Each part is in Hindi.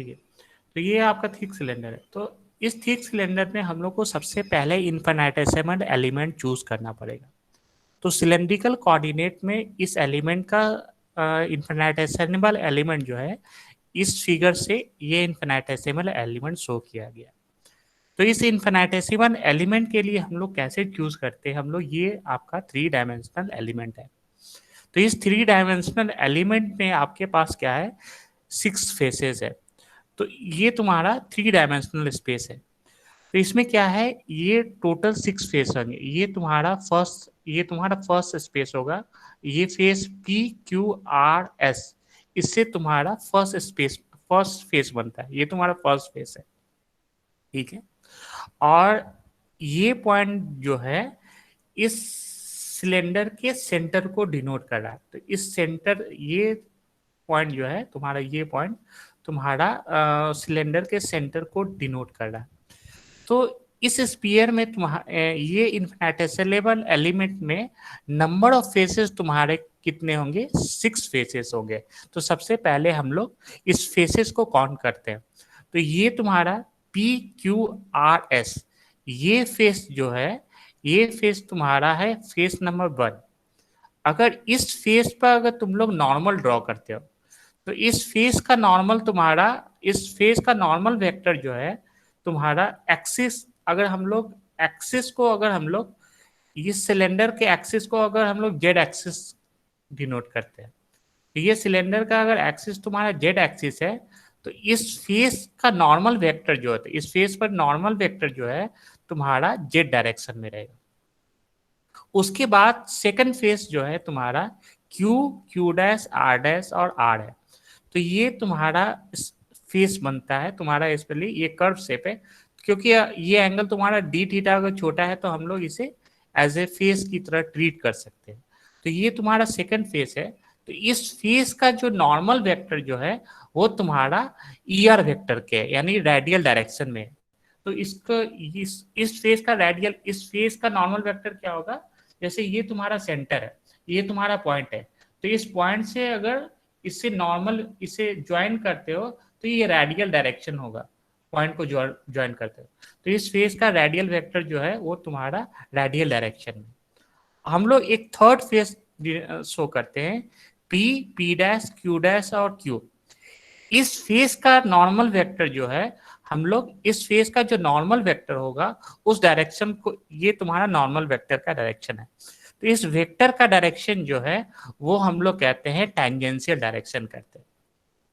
ठीक है। तो ये आपका थिक सिलेंडर है। तो इस थिक सिलेंडर में हम लोग को सबसे पहले इनफिनिटेसिमल एलिमेंट चूज करना पड़ेगा। तो सिलेंड्रिकल कोऑर्डिनेट में इस एलिमेंट का इनफिनिटेसिमल एलिमेंट जो है, इस फिगर से ये इनफिनिटेसिमल एलिमेंट शो किया गया। तो इस इनफिनिटेसिमल एलिमेंट के लिए हम लोग कैसे चूज करते हैं, हम लोग ये आपका 3 डायमेंशनल एलिमेंट है। तो इस 3 डायमेंशनल एलिमेंट में आपके पास क्या है, 6 फेसेस है। तो ये तुम्हारा 3 डायमेंशनल स्पेस है। तो इसमें क्या है, ये टोटल 6 फेस होंगे। ये तुम्हारा फर्स्ट स्पेस होगा। ये फेस PQRS, इससे तुम्हारा फर्स्ट फेस बनता है। ये तुम्हारा फर्स्ट फेस है, ठीक है। और ये पॉइंट जो है, इस सिलेंडर के सेंटर को डिनोट कर रहा है। तो इस सेंटर, ये पॉइंट जो है तुम्हारा, ये पॉइंट तुम्हारा सिलेंडर के सेंटर को डिनोट कर रहा है। तो इस स्पीयर में ये इनफिनिटेसिमल एलिमेंट में नंबर ऑफ फेसेस तुम्हारे कितने होंगे, 6 फेसेस होंगे। तो सबसे पहले हम लोग इस फेसेस को काउंट करते हैं। तो ये तुम्हारा PQRS, ये फेस जो है, ये फेस तुम्हारा है फेस नंबर 1। अगर इस फेस पर अगर तुम लोग नॉर्मल ड्रॉ करते हो, तो इस फेस का नॉर्मल वेक्टर जो है तुम्हारा एक्सिस, अगर हम लोग इस सिलेंडर के एक्सिस को अगर हम लोग जेड एक्सिस डिनोट करते हैं, तो ये सिलेंडर का अगर एक्सिस तुम्हारा जेड एक्सिस है, तो इस फेस का नॉर्मल वेक्टर जो है, इस फेस पर नॉर्मल वेक्टर जो है तुम्हारा जेड डायरेक्शन में रहेगा। उसके बाद सेकंड फेस जो है तुम्हारा Q डैश R डैश और R है। तो ये तुम्हारा फेस बनता है तुम्हारा, इसलिए ये कर्व शेप है। क्योंकि ये एंगल तुम्हारा डी थीटा अगर छोटा है, तो हम लोग इसे एज ए फेस की तरह ट्रीट कर सकते हैं। तो ये तुम्हारा सेकंड फेस है। तो इस फेस का जो नॉर्मल वेक्टर जो है, वो तुम्हारा ER वेक्टर के यानी रेडियल डायरेक्शन में है। तो इस फेस का नॉर्मल वेक्टर क्या होगा, जैसे ये तुम्हारा सेंटर है, ये तुम्हारा पॉइंट है। तो इस पॉइंट से अगर इसे ज्वाइन करते हो, तो ये रेडियल डायरेक्शन होगा। पॉइंट को ज्वाइन करते हो, तो इस फेस का रेडियल वेक्टर जो है वो तुम्हारा रेडियल डायरेक्शन में। हम लोग एक थर्ड फेस शो करते हैं, P डैश Q डैश और Q। इस फेस का नॉर्मल वेक्टर जो है, हम लोग इस फेस का जो नॉर्मल वेक्टर होगा, उस डायरेक्शन को, ये तुम्हारा नॉर्मल वेक्टर का डायरेक्शन है। तो इस वेक्टर का डायरेक्शन जो है, वो हम लोग कहते हैं टैंजेंशियल डायरेक्शन कहते हैं।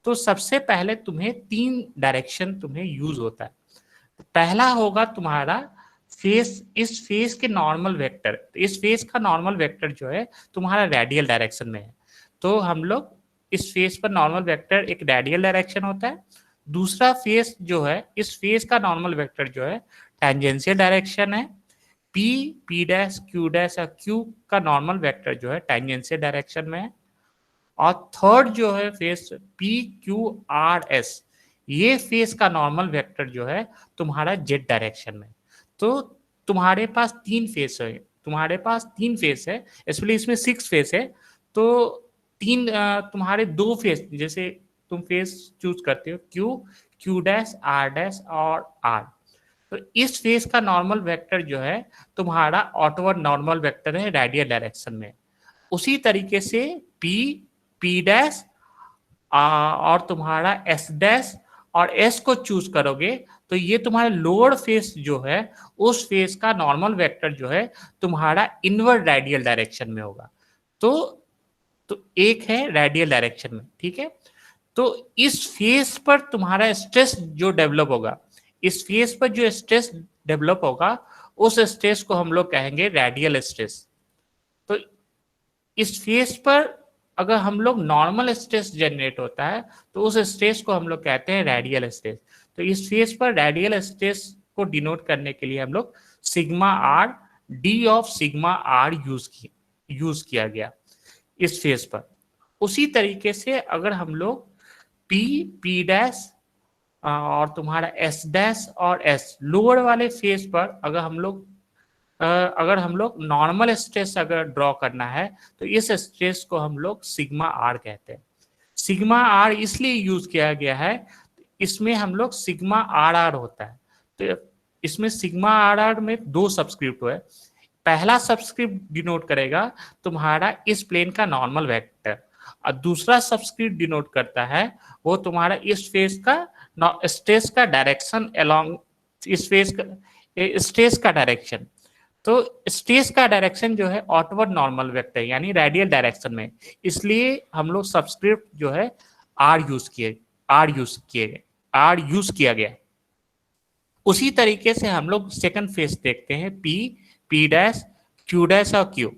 तो सबसे पहले तुम्हें 3 डायरेक्शन तुम्हें यूज होता है। पहला होगा तुम्हारा इस फेस के नॉर्मल वेक्टर। तो इस फेस का नॉर्मल वेक्टर जो है तुम्हारा रेडियल डायरेक्शन में है। तो हम लोग इस फेस पर नॉर्मल वेक्टर एक रेडियल डायरेक्शन होता है। दूसरा फेस जो है, इस फेस का नॉर्मल वेक्टर जो है टेंजेंशियल डायरेक्शन है। P डैश Q डैश और Q का नॉर्मल वेक्टर जो है टेंजेंशियल डायरेक्शन में है। और थर्ड जो है फेस PQRS, ये फेस का नॉर्मल वेक्टर जो है तुम्हारा जेड डायरेक्शन में। तो तुम्हारे पास तीन फेस है, इसलिए इसमें 6 फेस है। तो तुम्हारे 2 फेस, जैसे तुम फेस चूज करते हो Q डैश R डैश और R। तो इस फेस का नॉर्मल वेक्टर जो है तुम्हारा आउटवर्ड नॉर्मल वेक्टर है रेडियल डायरेक्शन में। उसी तरीके से P डैश और तुम्हारा S डैश और S को चूज करोगे, तो ये तुम्हारा लोअर फेस जो है, उस फेस का नॉर्मल वेक्टर जो है तुम्हारा इनवर्ड रेडियल डायरेक्शन में होगा। तो एक है रेडियल डायरेक्शन में, ठीक है। तो इस फेस पर तुम्हारा स्ट्रेस जो डेवलप होगा, इस फेस पर जो स्ट्रेस डेवलप होगा, उस स्ट्रेस को हम लोग कहेंगे रेडियल स्ट्रेस। तो इस फेस पर अगर हम लोग नॉर्मल स्ट्रेस जनरेट होता है, तो उस स्ट्रेस को हम लोग कहते हैं रेडियल स्ट्रेस। तो इस फेस पर रेडियल स्ट्रेस को डिनोट करने के लिए हम लोग sigma R, D of sigma R use किया गया इस फेस पर। उसी तरीके से अगर हम लोग P डैश और तुम्हारा S डैश और S लोअर वाले फेस पर अगर हम लोग नॉर्मल स्ट्रेस अगर ड्रॉ करना है, तो इस स्ट्रेस को हम लोग सिग्मा आर कहते हैं। सिग्मा आर इसलिए यूज किया गया है, इसमें हम लोग सिग्मा आर आर होता है। तो इसमें सिग्मा आर आर में दो सबस्क्रिप्ट है। पहला सबस्क्रिप्ट डिनोट करेगा तुम्हारा इस प्लेन का नॉर्मल वेक्टर, और दूसरा सबस्क्रिप्ट डिनोट करता है वो तुम्हारा इस फेस का स्ट्रेस का डायरेक्शन अलोंग इस फेस का स्ट्रेस का डायरेक्शन। तो स्ट्रेस का डायरेक्शन जो है आउटवर्ड नॉर्मल वेक्टर यानी रेडियल डायरेक्शन में, इसलिए हम लोग सबस्क्रिप्ट जो है आर यूज किया गया। उसी तरीके से हम लोग सेकंड फेस देखते हैं P, P dash, Q dash और क्यू।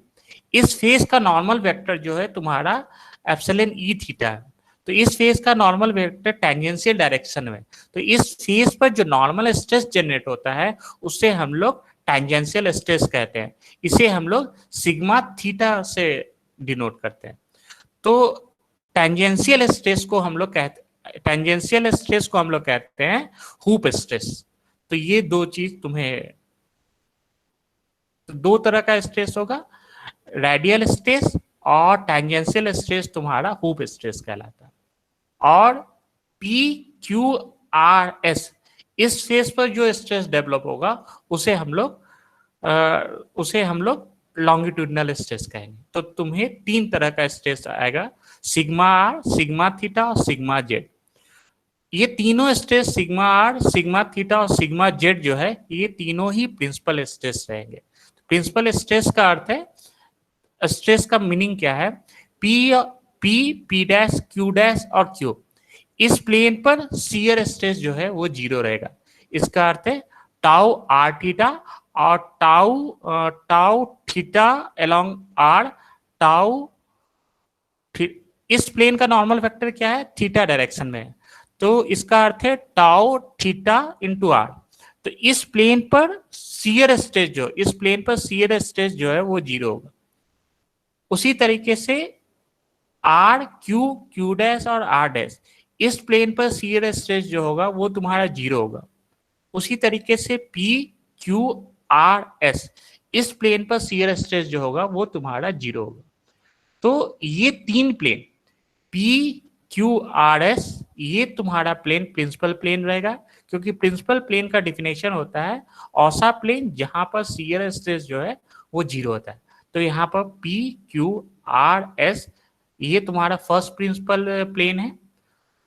इस फेस का नॉर्मल वेक्टर जो है तुम्हारा एप्सिलॉन ई थीटा है। तो इस फेस का नॉर्मल वेक्टर टेंजेंशियल डायरेक्शन में, तो इस फेस पर जो नॉर्मल स्ट्रेस जनरेट होता है उससे हम लोग टेंजेंशियल स्ट्रेस कहते हैं। इसे हम लोग सिग्मा थीटा से डिनोट करते हैं। तो टेंजेंशियल स्ट्रेस को हम लोग कहते हैं हुप स्ट्रेस। तो ये दो चीज तुम्हें, दो तरह का स्ट्रेस होगा, रेडियल स्ट्रेस और टेंजेंशियल स्ट्रेस तुम्हारा हुप स्ट्रेस कहलाता है। और पी क्यू आर एस, इस फेस पर जो स्ट्रेस डेवलप होगा उसे हम लोग लॉन्गिट्यूडनल स्ट्रेस कहेंगे। तो तुम्हें तीन तरह का स्ट्रेस आएगा, सिग्मा आर, सिग्मा थीटा और सिग्मा जेड। ये तीनों stress sigma R, sigma theta और सिग्मा जेड जो है ये तीनों ही प्रिंसिपल स्ट्रेस रहेंगे। प्रिंसिपल स्ट्रेस का अर्थ है, स्ट्रेस का मीनिंग क्या है, P P P dash Q dash और क्यू, इस प्लेन पर शियर स्ट्रेस जो है वो जीरो रहेगा। इसका अर्थ है टाउ आर थीटा और tau theta along R, tau, इस प्लेन का नॉर्मल वेक्टर क्या है, थीटा डायरेक्शन में है। तो इसका अर्थ है टाउ थीटा इंटू आर। तो इस प्लेन पर शियर स्ट्रेस जो है वो जीरो होगा। उसी तरीके से आर क्यू क्यू डैश और आर डैश, इस प्लेन पर शियर स्ट्रेस जो होगा वो तुम्हारा जीरो होगा। उसी तरीके से पी क्यू आर एस, इस प्लेन पर शियर स्ट्रेस जो होगा वो तुम्हारा जीरो होगा। तो ये तीन plane P Q R S, ये तुम्हारा प्लेन प्रिंसिपल प्लेन रहेगा, क्योंकि प्रिंसिपल प्लेन का डिफिनेशन होता है ऐसा प्लेन जहां पर शियर स्ट्रेस जो है वो जीरो होता है। तो यहाँ पर पी क्यू आर एस ये तुम्हारा फर्स्ट प्रिंसिपल प्लेन है।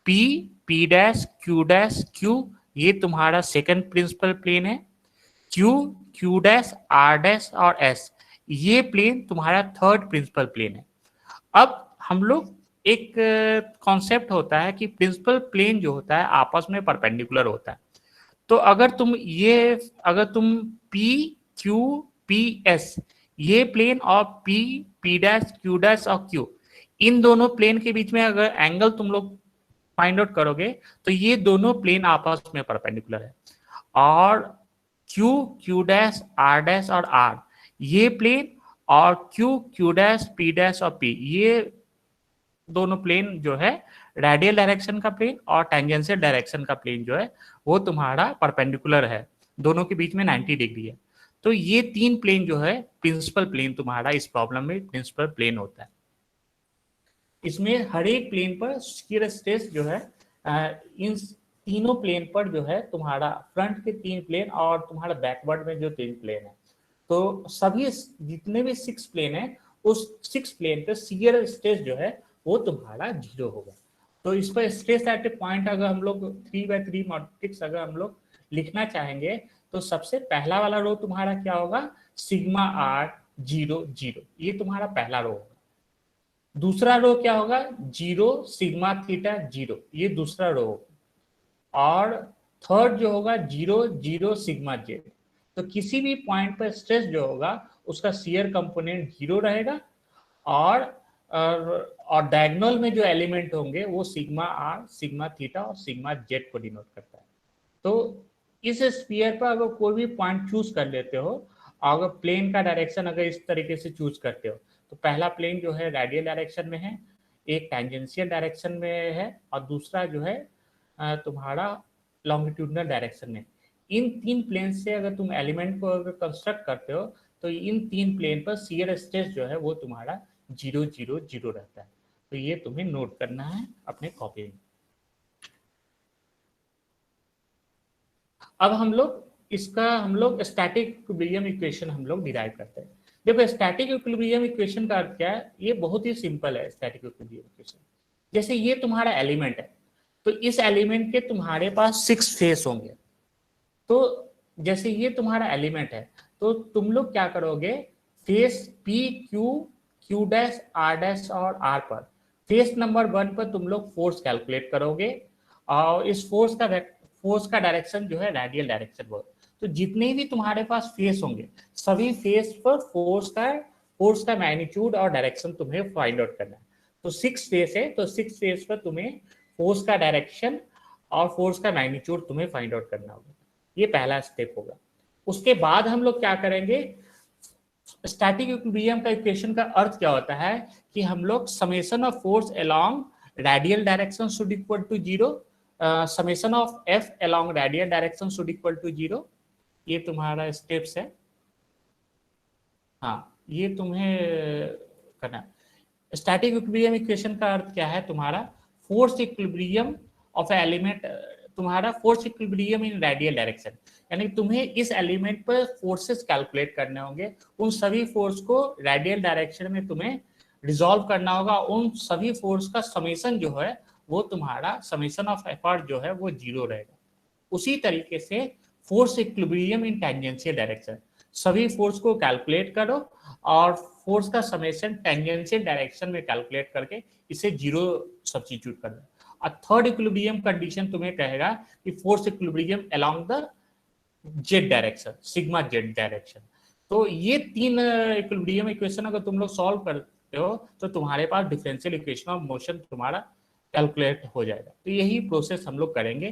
पी पी डैश क्यू ये तुम्हारा सेकंड प्रिंसिपल प्लेन है। Q Q dash R dash और एस ये प्लेन तुम्हारा थर्ड प्रिंसिपल प्लेन है। अब हम लोग एक कॉन्सेप्ट होता है कि प्रिंसिपल प्लेन जो होता है आपस में परपेंडिकुलर होता है। तो अगर तुम पी क्यू पी एस ये प्लेन और P P dash Q dash और क्यू, इन दोनों प्लेन के बीच में अगर एंगल तुम लोग फाइंड आउट करोगे तो ये दोनों प्लेन आपस में परपेंडिकुलर है। और Q Q dash R dash और आर ये प्लेन, और Q Q dash P dash और पी ये दोनों प्लेन जो है रेडियल डायरेक्शन का प्लेन और टेंजेंशियल डायरेक्शन का प्लेन जो है वो तुम्हारा परपेंडिकुलर है, दोनों के बीच में 90 डिग्री है। तो ये तीन प्लेन जो है प्रिंसिपल प्लेन तुम्हारा इस प्रॉब्लम में प्रिंसिपल प्लेन होता है। इसमें हर एक प्लेन पर शियर स्ट्रेस जो है इन तीनों प्लेन पर जो है तुम्हारा फ्रंट के तीन प्लेन और तुम्हारा बैकवर्ड में जो तीन प्लेन है, तो सभी जितने भी 6 प्लेन है उस 6 प्लेन पे शियर स्ट्रेस जो है वो तुम्हारा जीरो होगा। तो इस पर स्ट्रेस एट ए पॉइंट अगर हम लोग 3/3 मैट्रिक्स अगर हम लोग लिखना चाहेंगे तो सबसे पहला वाला रो तुम्हारा क्या होगा, सिग्मा आर 0 0, ये तुम्हारा पहला रो होगा। दूसरा रो क्या होगा, 0 सिग्मा थीटा 0, ये दूसरा रो होगा। और थर्ड जो होगा 0 0 सिग्मा जेड। तो किसी भी पॉइंट पर स्ट्रेस जो होगा उसका शियर कंपोनेंट 0 रहेगा, और डायगोनल में जो एलिमेंट होंगे वो सिग्मा आर, सिग्मा थीटा और सिग्मा जेड को डिनोट करता है। तो इस स्फीयर पर अगर कोई भी पॉइंट चूज कर लेते हो, अगर प्लेन का डायरेक्शन अगर इस तरीके से चूज करते हो, तो पहला प्लेन जो है रेडियल डायरेक्शन में है, एक टेंजेंशियल डायरेक्शन में है और दूसरा जो है तुम्हारा लॉन्गिट्यूडनल डायरेक्शन में। इन तीन प्लेन से अगर तुम एलिमेंट को अगर कंस्ट्रक्ट करते हो तो इन तीन प्लेन पर शियर स्ट्रेस जो है वो तुम्हारा 0 0 0 रहता है। तो ये तुम्हें नोट करना है अपने कॉपी में। अब हम लोग स्टैटिक इक्विलिब्रियम इक्वेशन हम लोग डिराइव करते हैं। देखो स्टैटिक इक्विलिब्रियम इक्वेशन का अर्थ क्या है, ये बहुत ही सिंपल है। स्टैटिक इक्विलिब्रियम इक्वेशन जैसे ये तुम्हारा एलिमेंट है, तो इस एलिमेंट के तुम्हारे पास 6 फेस होंगे। तो जैसे ये तुम्हारा एलिमेंट है, तो तुम लोग क्या करोगे, face P Q Q dash R dash और आर पर फेस नंबर 1 पर तुम लोग फोर्स कैलकुलेट करोगे, और इस फोर्स का डायरेक्शन जो है रेडियल डायरेक्शन वो। तो जितने भी तुम्हारे पास फेस होंगे, सभी फेस पर फोर्स का मैग्नीट्यूड और डायरेक्शन तुम्हें फाइंड आउट करना है। तो 6 फेस है, तो 6 फेस पर तुम्हें फोर्स का डायरेक्शन और फोर्स का मैग्नीट्यूड तुम्हें फाइंड आउट करना होगा। ये पहला स्टेप होगा। उसके बाद हम लोग क्या करेंगे, स्टैटिक इक्विलिब्रियम का इक्वेशन का अर्थ क्या होता है कि हम लोग summation of force along radial direction should equal to 0, summation of F along radial direction should equal to 0। ये तुम्हारा स्टेप्स है। हाँ, ये तुम्हें करना है। स्टैटिक इक्विलिब्रियम इक्वेशन का अर्थ क्या है, तुम्हारा फोर्स इक्विलिब्रियम ऑफ एलिमेंट, तुम्हारा फोर्स इक्विलिब्रियम इन रेडियल डायरेक्शन, यानी तुम्हें इस एलिमेंट पर फोर्सेस कैलकुलेट करने होंगे। उन सभी फोर्स को रेडियल डायरेक्शन में तुम्हें रिजॉल्व करना होगा। उन सभी फोर्स का समेशन जो है वो तुम्हारा समेशन ऑफ एफर्ट जो है वो 0 रहेगा। उसी तरीके से फोर्स इक्विलिब्रियम इन टेंजेंशियल डायरेक्शन, सभी फोर्स को कैलकुलेट करो और फोर्स का समेशन टेंजेंशियल डायरेक्शन में कैलकुलेट करके इसे 0 सब्स्टिट्यूट कर दो। और थर्ड इक्विलिब्रियम कंडीशन तुम्हें कहेगा कि force equilibrium along the Z direction, sigma Z direction. तो ये 3 इक्विलिब्रियम इक्वेशन अगर तुम लोग सॉल्व करते हो तो तुम्हारे पास डिफरेंशियल इक्वेशन ऑफ मोशन तुम्हारा कैलकुलेट हो जाएगा। तो यही प्रोसेस हम लोग करेंगे,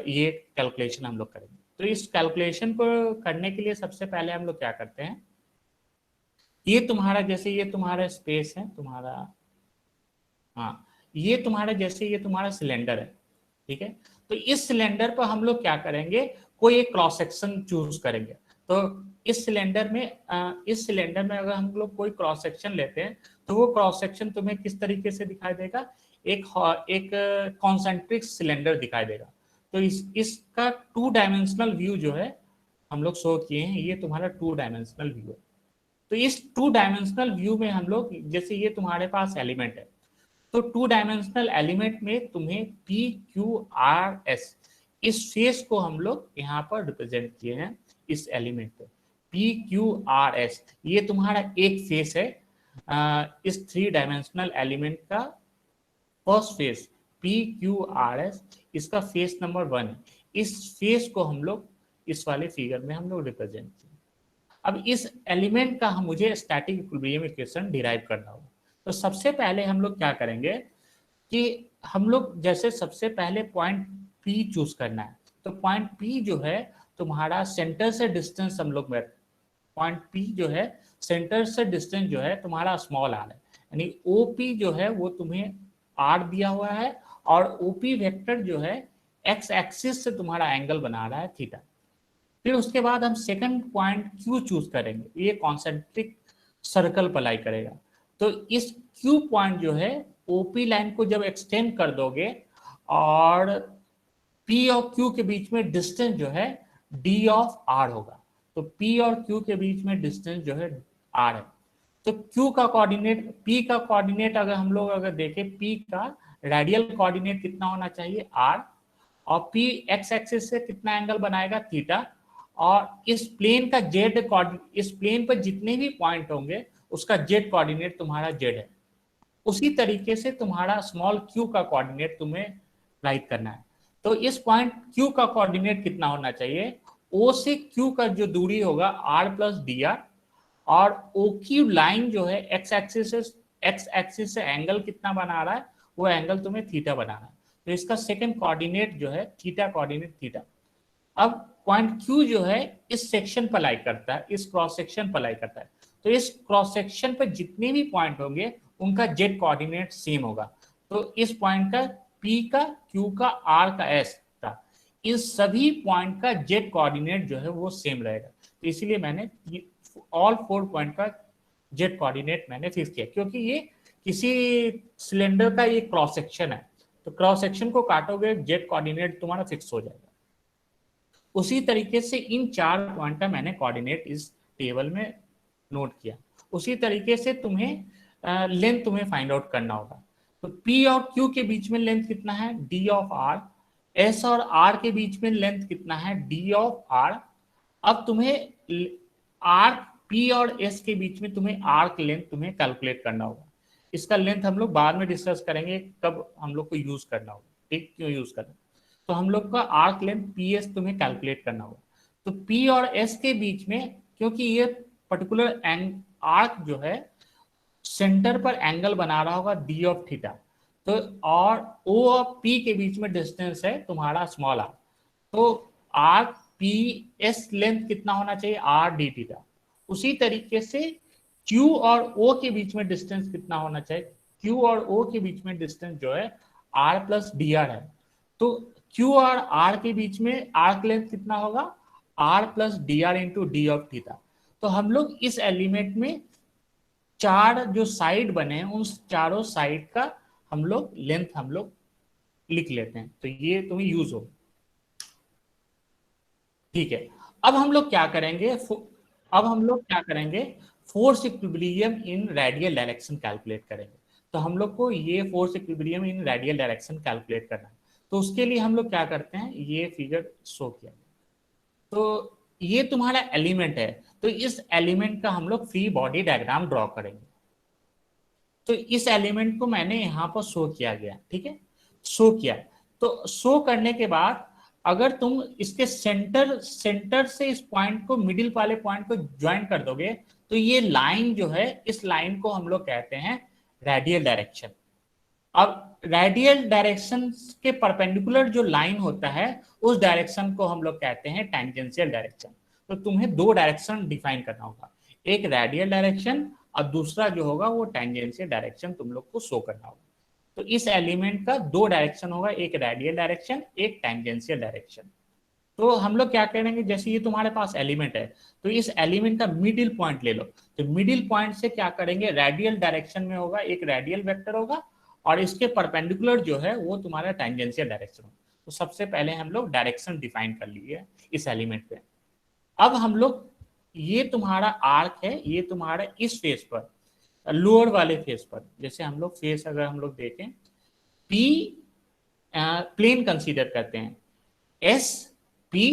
ये कैलकुलेशन हम लोग करेंगे। तो इस कैलकुलेशन को करने के लिए सबसे पहले हम लोग क्या करते हैं, ये तुम्हारा जैसे ये तुम्हारा स्पेस है तुम्हारा, हाँ ये तुम्हारा जैसे ये तुम्हारा सिलेंडर है, ठीक है। तो इस सिलेंडर पर हम लोग क्या करेंगे, कोई एक क्रॉस सेक्शन चूज करेंगे। तो इस सिलेंडर में अगर हम लोग कोई क्रॉस सेक्शन लेते हैं तो वो क्रॉस सेक्शन तुम्हें किस तरीके से दिखाई देगा, एक कॉन्सेंट्रिक सिलेंडर दिखाई देगा। तो इसका 2 डायमेंशनल व्यू जो है हम लोग शो किए हैं, ये तुम्हारा 2 डायमेंशनल व्यू है। तो इस 2 डायमेंशनल व्यू में हम लोग, जैसे ये तुम्हारे पास एलिमेंट है, तो 2 डायमेंशनल एलिमेंट में तुम्हें पी क्यू आर एस इस फेस को हम लोग यहाँ पर रिप्रेजेंट किए हैं इस एलिमेंट पे। पी क्यू आर एस ये तुम्हारा एक फेस है, इस 3 डायमेंशनल एलिमेंट का first face P Q R S, इसका फेस नंबर 1 है। इस फेस को हम लोग इस वाले फिगर में हम लोग रिप्रेजेंट किए। अब इस एलिमेंट का मुझे स्टैटिक इक्विलिब्रियम इक्वेशन डिराइव करना होगा। तो सबसे पहले हम लोग क्या करेंगे कि हम लोग जैसे सबसे पहले पॉइंट पी चूज करना है। तो पॉइंट पी जो है तुम्हारा सेंटर से डिस्टेंस, हम लोग पॉइंट पी जो है सेंटर से डिस्टेंस जो है तुम्हारा स्मॉल आर है, यानी ओ पी जो है वो तुम्हें आर दिया हुआ है, और ओपी वेक्टर जो है एक्स एक्सिस से तुम्हारा एंगल बना रहा है थीटा। फिर उसके बाद हम सेकंड पॉइंट क्यू चूज करेंगे, ये कॉन्सेंट्रिक सर्कल अप्लाई करेगा। तो इस क्यू पॉइंट जो है ओपी लाइन को जब एक्सटेंड कर दोगे और पी और क्यू के बीच में डिस्टेंस जो है डी ऑफ आर होगा। तो पी और क्यू के बीच में डिस्टेंस जो है आर है। तो क्यू का कोऑर्डिनेट, पी का कोऑर्डिनेट अगर हम लोग अगर देखें, पी का रेडियल कोऑर्डिनेट कितना होना चाहिए आर, और पी एक्स एक्सिस से कितना एंगल बनाएगा थीटा, और इस प्लेन का जेड, इस प्लेन पर जितने भी पॉइंट होंगे उसका जेड कोऑर्डिनेट तुम्हारा जेड है। उसी तरीके से तुम्हारा स्मॉल क्यू का कोऑर्डिनेट तुम्हें राइट करना है। तो इस पॉइंट क्यू का कोऑर्डिनेट कितना होना चाहिए, ओ से क्यू का जो दूरी होगा आर प्लस डी आर, और ओ क्यू लाइन जो है एक्स एक्सिस से एंगल कितना बना रहा है, वो एंगल तुम्हें थीटा बनाना है। तो इसका सेकंड कोऑर्डिनेट जो है थीटा कोऑर्डिनेट थीटा। अब पॉइंट क्यू जो है इस सेक्शन पर लाई करता है, इस क्रॉस सेक्शन पर लाई करता है। तो इस क्रॉस सेक्शन पर जितने भी पॉइंट होंगे उनका जेड कोऑर्डिनेट सेम होगा। तो इस पॉइंट का पी का, क्यू का, आर का, एस का, इस सभी पॉइंट का जेड कोऑर्डिनेट जो है वो सेम रहेगा। तो इसीलिए मैंने ऑल 4 पॉइंट का जेड कोऑर्डिनेट मैंने फिक्स किया, क्योंकि ये किसी सिलेंडर का ये क्रॉस सेक्शन है। तो क्रॉस सेक्शन को काटोगे जेड कोऑर्डिनेट तुम्हारा फिक्स हो जाएगा। उसी तरीके से इन 4 पॉइंट का मैंने कोऑर्डिनेट इस टेबल में नोट किया। उसी तरीके से तुम्हें लेंथ तुम्हें फाइंड आउट करना होगा। तो P और Q के बीच में लेंथ कितना है, D ऑफ R। S और R के बीच में लेंथ कितना है, D ऑफ R। अब तुम्हें आर्क P और S के बीच में तुम्हें आर्क लेंथ तुम्हें कैलकुलेट करना होगा। इसका लेंथ हम लोग बाद में डिस्कस करेंगे कब हम लोग को यूज करना होगा, ठीक, क्यों यूज करना। तो हम लोग का आर्क लेंथ PS तुम्हें कैलकुलेट करना होगा। तो P और S के बीच में, क्योंकि ये पर्टिकुलर आर्क जो है सेंटर पर एंगल बना रहा होगा D ऑफ थीटा, तो और O और P के बीच में डिस्टेंस है तुम्हारा स्मॉल आर। तो आर्क PS लेंथ कितना होना चाहिए, R D थीटा। उसी तरीके से Q और O के बीच में डिस्टेंस कितना होना चाहिए, Q और O के बीच में डिस्टेंस जो है R प्लस DR है। तो Q और R के बीच में आर्क लेंथ कितना होगा, R plus DR into D of theta. तो हम लोग इस एलिमेंट में 4 जो साइड बने हैं उन चारों साइड का हम लोग लेंथ हम लोग लिख लेते हैं, तो ये तुम्हें यूज हो, ठीक है। अब हम लोग क्या करेंगे, फोर्स इक्विलिब्रियम इन रेडियल डायरेक्शन कैलकुलेट करेंगे। तो हम लोग को ये फोर्स इक्विलिब्रियम इन रेडियल डायरेक्शन कैलकुलेट करना है। तो उसके लिए हम लोग क्या करते हैं, ये फिगर शो किया। तो ये तुम्हारा एलिमेंट है, तो इस एलिमेंट का हम लोग फ्री बॉडी डायग्राम ड्रॉ करेंगे। तो इस एलिमेंट को मैंने यहाँ पर शो किया गया, ठीक है, शो किया। तो शो करने के बाद अगर तुम इसके सेंटर से इस पॉइंट को, मिडिल वाले पॉइंट को ज्वाइन कर दोगे, तो ये लाइन जो है, इस लाइन को हम लोग कहते हैं रेडियल डायरेक्शन। अब रेडियल डायरेक्शन के परपेंडिकुलर जो लाइन होता है उस डायरेक्शन को हम लोग कहते हैं टेंजेंशियल डायरेक्शन। तो तुम्हें 2 डायरेक्शन डिफाइन करना होगा, एक रेडियल डायरेक्शन और दूसरा जो होगा वो टेंजेंशियल डायरेक्शन तुम लोग को शो करना होगा। तो इस एलिमेंट का 2 डायरेक्शन होगा, एक रेडियल डायरेक्शन, एक टेंजेंशियल डायरेक्शन। तो हम लोग क्या करेंगे, जैसे ये तुम्हारे पास एलिमेंट है, तो इस एलिमेंट का मिडिल पॉइंट ले लो। तो मिडिल पॉइंट से क्या करेंगे, रेडियल डायरेक्शन में होगा, एक रेडियल वेक्टर होगा और इसके परपेंडिकुलर जो है वो तुम्हारा टेंजेंशियल डायरेक्शन होगा। तो सबसे पहले हम लोग डायरेक्शन डिफाइन कर लिए इस एलिमेंट पे। अब हम लोग, ये तुम्हारा आर्क है, ये तुम्हारा इस फेस पर, लोअर वाले फेस पर, जैसे हम लोग फेस अगर हम लोग देखें, पी प्लेन कंसीडर करते हैं, एस पी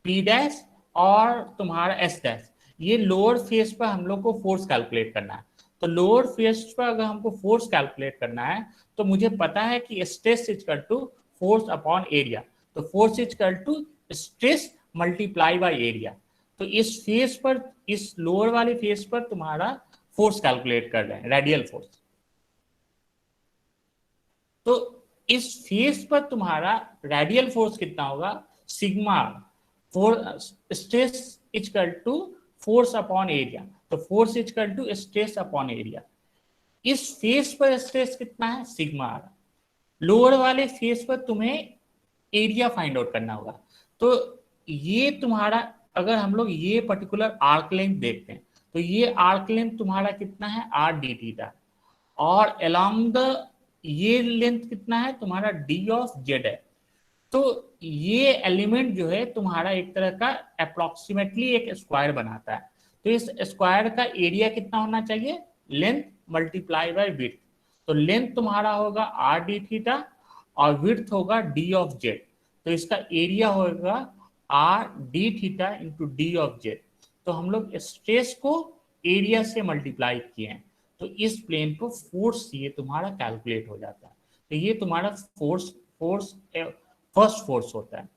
पी डैश और तुम्हारा एस डैश, ये लोअर फेस पर हम लोग को फोर्स कैलकुलेट करना है। तो लोअर फेस पर अगर हमको फोर्स कैलकुलेट करना है, तो मुझे पता है कि stress equal to force upon area. तो force equal to stress multiply by area. तो इस फेस पर, इस लोअर वाले फेस पर तुम्हारा फोर्स कैलकुलेट कर रहे हैं, रेडियल फोर्स। तो इस फेस पर तुम्हारा रेडियल फोर्स कितना होगा, sigma, stress equal to force upon area. तो force equal to stress upon area. इस फेस पर स्ट्रेस कितना है, सिग्मा आर। लोअर वाले फेस पर तुम्हें एरिया फाइंड आउट करना होगा। तो ये तुम्हारा, अगर हम लोग ये पर्टिकुलर आर्क लेंथ देखते हैं, तो ये आर्क लेंथ तुम्हारा कितना है, आर डी थीटा, और अलोंग द ये लेंथ कितना है तुम्हारा, डी ऑफ जेड है। तो ये एलिमेंट जो है तुम्हारा एक तरह का अप्रोक्सीमेटली एक स्क्वायर बनाता है। तो इस स्क्वायर का एरिया कितना होना चाहिए, लेंथ मल्टीप्लाई बाय विड्थ। तो लेंथ तुम्हारा होगा आर डी थीटा और विड्थ होगा डी ऑफ जेड। तो इसका एरिया होगा R D theta into D of Z. तो हम लोग स्ट्रेस को एरिया से मल्टीप्लाई किए हैं, तो इस प्लेन पर फोर्स ये तुम्हारा कैलकुलेट हो जाता है। तो ये तुम्हारा फोर्स फोर्स फर्स्ट फोर्स होता है।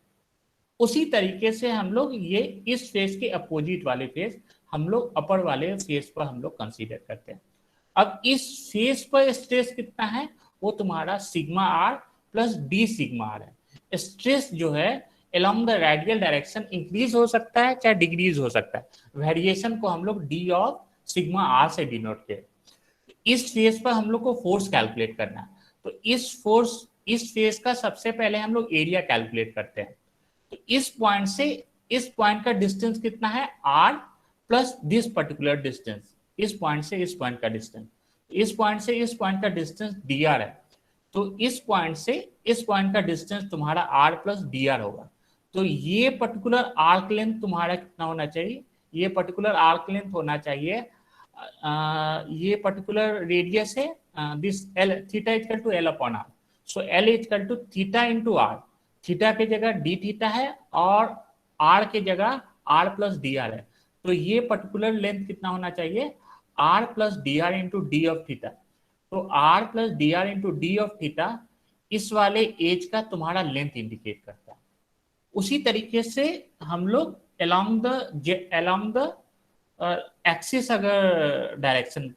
उसी तरीके से हम लोग ये इस फेस के अपोजिट वाले फेस हम लोग अपर वाले फेस पर हम लोग कंसीडर करते हैं। अब इस फेस पर स्ट्रेस कितना है, वो तुम्हारा sigma R plus D sigma R है। स्ट्रेस जो है along the radial direction increase हो सकता है चाहे डिक्रीज हो सकता है। वेरिएशन को हम लोग डी ऑफ सिग्मा आर से डिनोट किए। इस फेस पर हम लोग को फोर्स कैलकुलेट करना है। तो इस फेस का सबसे पहले हम लोग एरिया कैलकुलेट करते हैं। तो इस पॉइंट से इस पॉइंट का डिस्टेंस कितना है, R plus this particular distance, इस पॉइंट से इस पॉइंट का डिस्टेंस, इस पॉइंट से इस पॉइंट का डिस्टेंस डी आर है। तो इस पॉइंट से इस पॉइंट का डिस्टेंस तुम्हारा आर प्लस डी आर होगा। तो ये पर्टिकुलर आर्क लेंथ तुम्हारा कितना होना चाहिए, ये पर्टिकुलर आर्क लेंथ होना चाहिए, ये पर्टिकुलर रेडियस है, this L theta equal to L upon R, so L equal to theta into R, theta की जगह डी थीटा है और आर की जगह आर प्लस डी आर है, तो ये पर्टिकुलर लेंथ कितना होना चाहिए, R plus d R into D of theta, तो R plus d R into D of theta इस वाले एज का तुम्हारा लेंथ इंडिकेट करता है। उसी तरीके से हम लोग along द एक्सिस अगर डायरेक्शन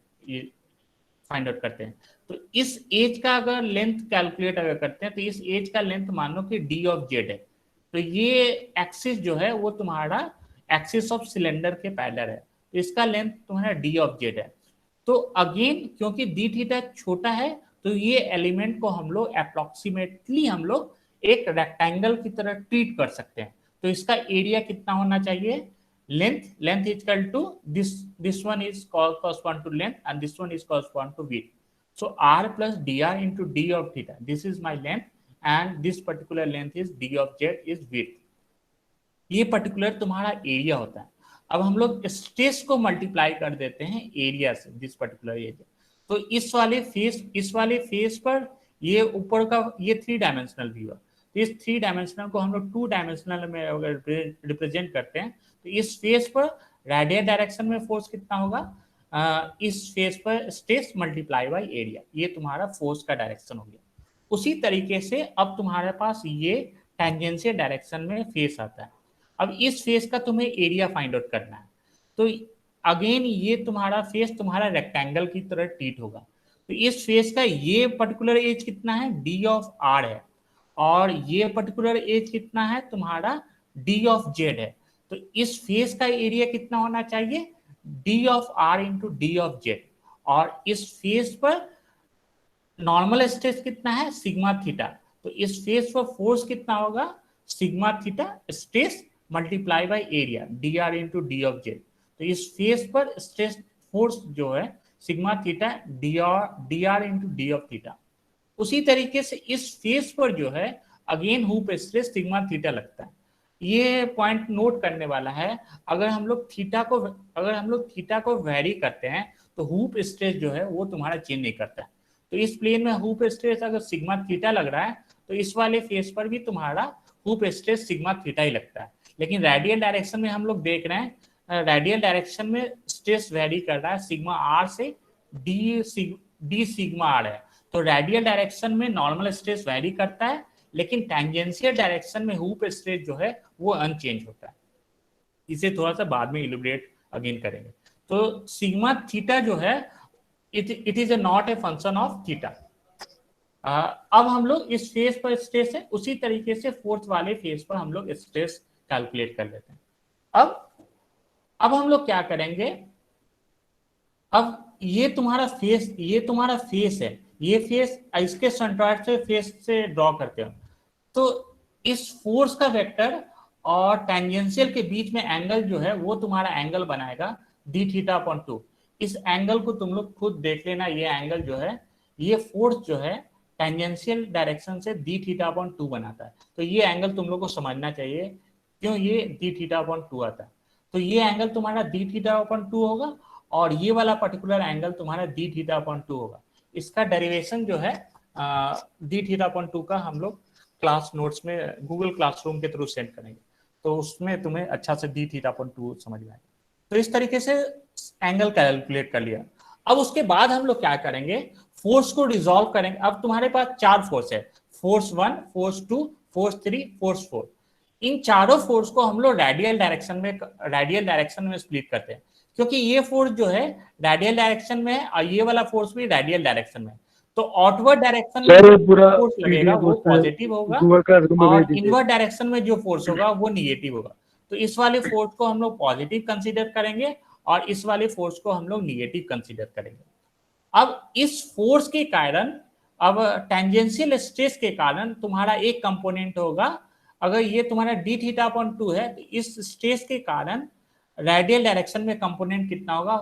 फाइंड आउट करते हैं, तो इस एज का अगर लेंथ कैलकुलेट अगर करते हैं, तो इस एज का लेंथ मान लो कि डी ऑफ जेड है, तो ये एक्सिस जो है वो तुम्हारा एक्सिस ऑफ सिलेंडर के पैरेलल है, तो इसका लेंथ तुम्हारा डी ऑफ जेड है। तो अगेन क्योंकि डी थीटा छोटा है, तो ये एलिमेंट को हम लोग अप्रोक्सीमेटली हम लोग एक रेक्टेंगल की तरह ट्रीट कर सकते हैं। तो इसका एरिया कितना होना चाहिए, length is equal to this one is correspond to length and this one is correspond to width, so r plus dr into d of theta, this is my length and this particular length is d of z is width, ये पर्टिकुलर तुम्हारा एरिया होता है। अब हम लोग स्ट्रेस को मल्टीप्लाई कर देते हैं एरिया से, दिस पर्टिकुलर एरिया, तो इस वाले फेस पर ये ऊपर का ये 3 डायमेंशनल व्यू है, तो इस 3 डायमेंशनल को हम लोग 2 डायमेंशनल में अगर रिप्रेजेंट करते हैं, तो इस फेस पर रेडियल डायरेक्शन में फोर्स कितना होगा, इस फेस पर स्ट्रेस मल्टीप्लाई बाई एरिया, ये तुम्हारा फोर्स का डायरेक्शन हो गया। उसी तरीके से अब तुम्हारे पास ये टेंजेंशियल डायरेक्शन में फेस आता है। अब इस फेस का तुम्हें एरिया फाइंड आउट करना है, तो अगेन ये तुम्हारा फेस तुम्हारा रेक्टेंगल की तरह ट्रीट होगा, तो इस फेस का ये पर्टिकुलर एज कितना है, डी ऑफ आर है, और ये पर्टिकुलर एज कितना है तुम्हारा डी ऑफ जेड है, तो इस फेस का एरिया कितना होना चाहिए, D of R into D of Z, और इस फेस पर नॉर्मल स्ट्रेस कितना है, सिग्मा थीटा, तो इस फेस पर फोर्स कितना होगा, sigma theta stress multiply by area D R into D of Z, तो इस फेस पर स्ट्रेस फोर्स जो है sigma theta D R into D of theta. उसी तरीके से इस फेस पर जो है again hoop stress sigma theta लगता है। ये पॉइंट नोट करने वाला है, अगर हम लोग थीटा को वेरी करते हैं, तो हुप स्ट्रेस जो है वो तुम्हारा चेंज नहीं करता है, तो इस प्लेन में हुप स्ट्रेस अगर सिग्मा थीटा लग रहा है, तो इस वाले फेस पर भी तुम्हारा हुप स्ट्रेस सिग्मा थीटा ही लगता है। लेकिन रेडियल डायरेक्शन में हम लोग देख रहे हैं, रेडियल डायरेक्शन में स्ट्रेस वेरी कर रहा है सिग्मा आर से डी सिग्मा आर है, तो रेडियल डायरेक्शन में नॉर्मल स्ट्रेस वेरी करता है, लेकिन टेंजेंशियल डायरेक्शन में हुप स्ट्रेस जो है वो अनचेंज होता है। इसे थोड़ा सा बाद में इलुब्रेट अगेन करेंगे। तो सिग्मा थीटा जो है it is not a function of theta. अब हम लोग इस फेस पर स्ट्रेस है, उसी तरीके से फोर्थ वाले फेस पर हम लोग स्ट्रेस कैलकुलेट कर लेते हैं। अब हम लोग क्या करेंगे, अब ये तुम्हारा फेस है, ये फेस इसके सेंट्रॉइड से फेस से ड्रॉ करते हो, तो इस फोर्स का वेक्टर और टेंजेंशियल के बीच में एंगल जो है वो तुम्हारा एंगल बनाएगा डी थीटा अपॉन 2। इस एंगल को तुम लोग खुद देख लेना, ये एंगल जो है, ये फोर्स जो है टेंजेंशियल डायरेक्शन से डी थीटा अपॉन 2 बनाता है, तो ये एंगल तुम लोग को समझना चाहिए क्यों ये डी थीटा अपॉन 2 आता है। तो ये एंगल तुम्हारा डी थीटा अपॉन 2 होगा, और ये वाला पर्टिकुलर एंगल तुम्हारा डी थीटा अपॉन 2 होगा। इसका डेरिवेशन जो है डी थीटा अपॉन 2 का हम लोग क्लास नोट्स में गूगल क्लासरूम के थ्रू सेंड करेंगे, तो उसमें तुम्हें अच्छा से डी थीटा अपॉन 2 समझ में आएगा। तो इस तरीके से एंगल कैलकुलेट कर लिया। अब उसके बाद हम लोग क्या करेंगे, फोर्स को रिजॉल्व करेंगे। अब तुम्हारे पास 4 फोर्स है, फोर्स 1, फोर्स 2, फोर्स 3, फोर्स 4। इन चारों फोर्स को हम लोग रेडियल डायरेक्शन में स्प्लिट करते हैं, क्योंकि ये फोर्स जो है रेडियल डायरेक्शन में है और ये वाला फोर्स भी रेडियल डायरेक्शन में, तो आउटवर्ड डायरेक्शन में जो फोर्स लगेगा वो पॉजिटिव होगा, और इनवर्ड डायरेक्शन में जो फोर्स होगा वो निगेटिव होगा। तो इस वाले फोर्स को हम लोग पॉजिटिव कंसीडर करेंगे और इस वाले फोर्स को हम लोग निगेटिव कंसीडर करेंगे। अब इस फोर्स के कारण, अब टेंजेंशियल स्ट्रेस के कारण तुम्हारा एक कंपोनेंट होगा, अगर ये तुम्हारा डी थीटा अपॉन 2 है, तो इस स्ट्रेस के कारण रेडियल डायरेक्शन में कंपोनेंट कितना होगा,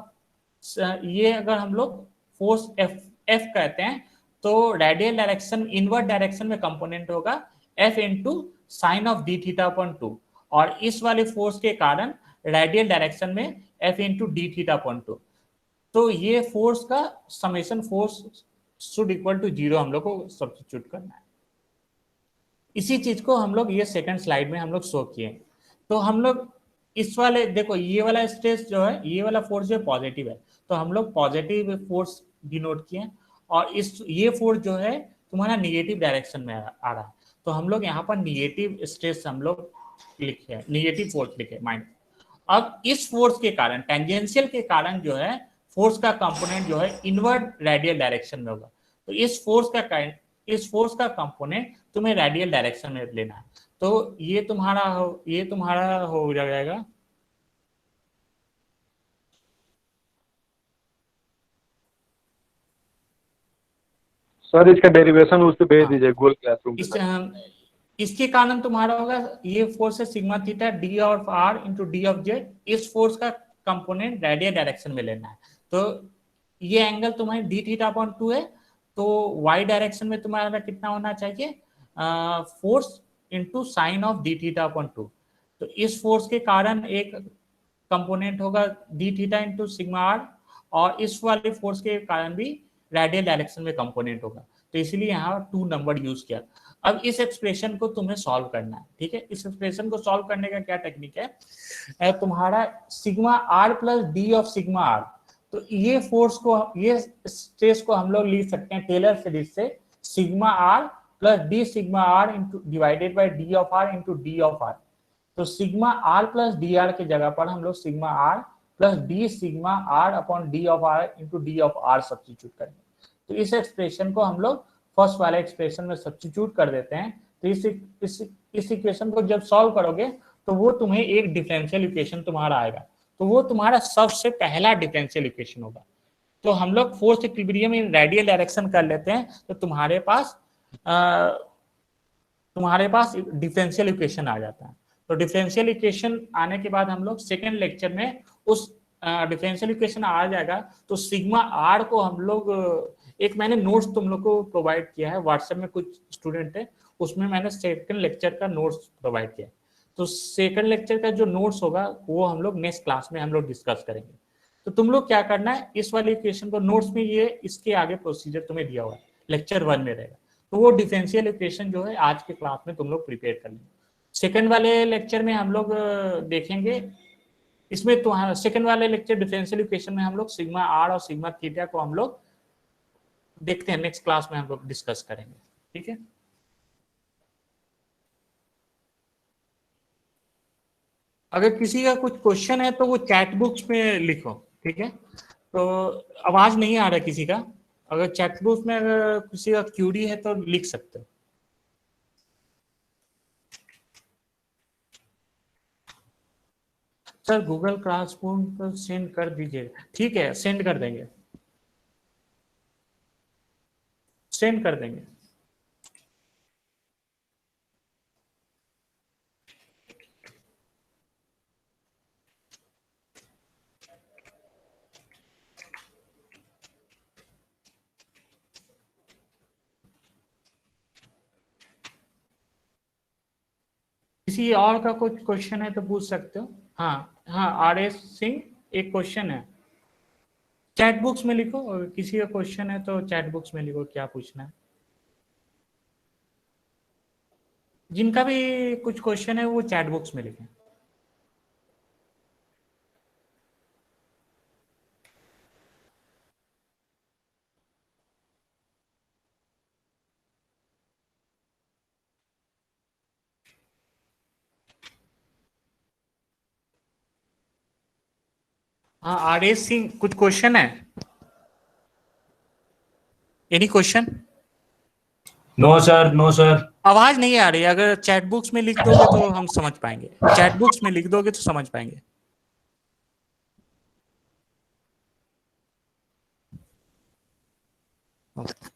ये अगर हम लोग फोर्स एफ कहते हैं, तो रेडियल डायरेक्शन इनवर्ड डायरेक्शन में कंपोनेंट होगा F into sine of D theta upon 2, और इस वाले फोर्स के कारण रेडियल डायरेक्शन में F into D theta upon 2। तो ये फोर्स का summation force should equal to 0 हम लोग को सब्स्टिट्यूट करना है। इसी चीज को हम लोग ये सेकंड स्लाइड में हम लोग शो किए। तो हम लोग इस वाले देखो, ये वाला स्ट्रेस जो है, ये वाला फोर्स जो पॉजिटिव है, तो हम लोग पॉजिटिव फोर्स डिनोट किए, और इस ये फोर्स जो है तुम्हारा निगेटिव डायरेक्शन में आ रहा है, तो हम लोग यहाँ पर निगेटिव स्ट्रेस हम लोग लिखे, निगेटिव फोर्स लिखे माइनस। अब इस फोर्स के कारण, टेंजेंशियल के कारण जो है फोर्स का कंपोनेंट जो है इनवर्ड रेडियल डायरेक्शन में होगा। तो इस फोर्स का कंपोनेंट तुम्हें रेडियल डायरेक्शन में लेना है। तो ये तुम्हारा हो जाएगा सर। इसका डेरिवेशन उससे भेज दीजिए गूगल क्लासरूम। इसके कारण तुम्हारा होगा ये फोर्स है sigma theta D of R into D of Z. इस फोर्स का कंपोनेंट रेडियल डायरेक्शन में लेना है। तो ये एंगल तुम्हारी डी थीटा अपॉन 2 है, तो वाई डायरेक्शन में तुम्हारा कितना होना चाहिए, force into sine of D theta upon 2। तो इस फोर्स के कारण एक कंपोनेंट होगा D theta into sigma R, और इस वाले फोर्स के कारण भी रेडियल डायरेक्शन में कंपोनेंट होगा। तो इसलिए यहाँ 2 नंबर यूज किया। अब इस एक्सप्रेशन को तुम्हें सॉल्व करना है, ठीक है। इस एक्सप्रेशन को सॉल्व करने का क्या टेक्निक है, तुम्हारा sigma R plus D of sigma R. तो ये फोर्स को, ये स्ट्रेस को हम लोग लिख सकते हैं टेलर सीरीज से, sigma R plus D sigma R into divided by d of R into D of R. तो sigma R plus d R की जगह पर हम लोग sigma R plus D sigma R upon d of R into D of R substitute करेंगे। तो इस एक्सप्रेशन को हम लोग फर्स्ट वाले एक्सप्रेशन में सब्स्टिट्यूट कर देते हैं। तो इस इक्वेशन को जब सॉल्व करोगे तो वो तुम्हें एक डिफरेंशियल इक्वेशन तुम्हारा आएगा। तो वो तुम्हारा सबसे पहला डिफरेंशियल इक्वेशन होगा। तो हम लोग फोर्स इक्विलिब्रियम इन रेडियल डायरेक्शन कर लेते हैं, तो तुम्हारे पास डिफरेंशियल इक्वेशन आ जाता है। तो डिफरेंशियल इक्वेशन आने के बाद हम लोग सेकेंड लेक्चर में उस डिफरेंशियल इक्वेशन आ जाएगा। तो सिग्मा आर को हम लोग, एक मैंने नोट्स तुम लोग को प्रोवाइड किया है व्हाट्सएप में, कुछ स्टूडेंट है, उसमें मैंने सेकंड लेक्चर का नोट्स प्रोवाइड किया। तो सेकंड लेक्चर का जो नोट्स होगा वो हम लोग नेक्स्ट क्लास में हम लोग डिस्कस करेंगे। तो तुम लोग क्या करना है, इस वाली इक्वेशन को नोट्स में, ये इसके आगे प्रोसीजर तुम्हें दिया हुआ है, लेक्चर 1 में रहेगा। तो वो डिफरेंशियल इक्वेशन जो है आज के क्लास में तुम लोग प्रिपेयर कर लेंगे। सेकंड वाले लेक्चर में हम लोग देखेंगे, इसमें तो सेकंड वाले लेक्चर डिफरेंशियल इक्वेशन में हम लोग सिग्मा आर और सिग्मा थीटा को हम लोग देखते हैं, नेक्स्ट क्लास में हम लोग डिस्कस करेंगे, ठीक है। अगर किसी का कुछ क्वेश्चन है तो वो चैट बॉक्स में लिखो, ठीक है। तो आवाज नहीं आ रहा किसी का, अगर चैट बॉक्स में अगर किसी का क्यूरी है तो लिख सकते हो। सर गूगल क्लासरूम पर सेंड कर दीजिए, ठीक है, सेंड कर देंगे, सेंड कर देंगे। किसी और का कुछ क्वेश्चन है तो पूछ सकते हो। हाँ हाँ, RS सिंह एक क्वेश्चन है, चैट बॉक्स में लिखो, और किसी का क्वेश्चन है तो चैट बॉक्स में लिखो क्या पूछना है। जिनका भी कुछ क्वेश्चन है वो चैट बॉक्स में लिखें। हाँ RS सिंह, कुछ क्वेश्चन है, any question? No sir, no sir. आवाज नहीं आ रही, अगर चैट बॉक्स में लिख दोगे तो हम समझ पाएंगे, चैट बॉक्स में लिख दोगे तो समझ पाएंगे। Okay.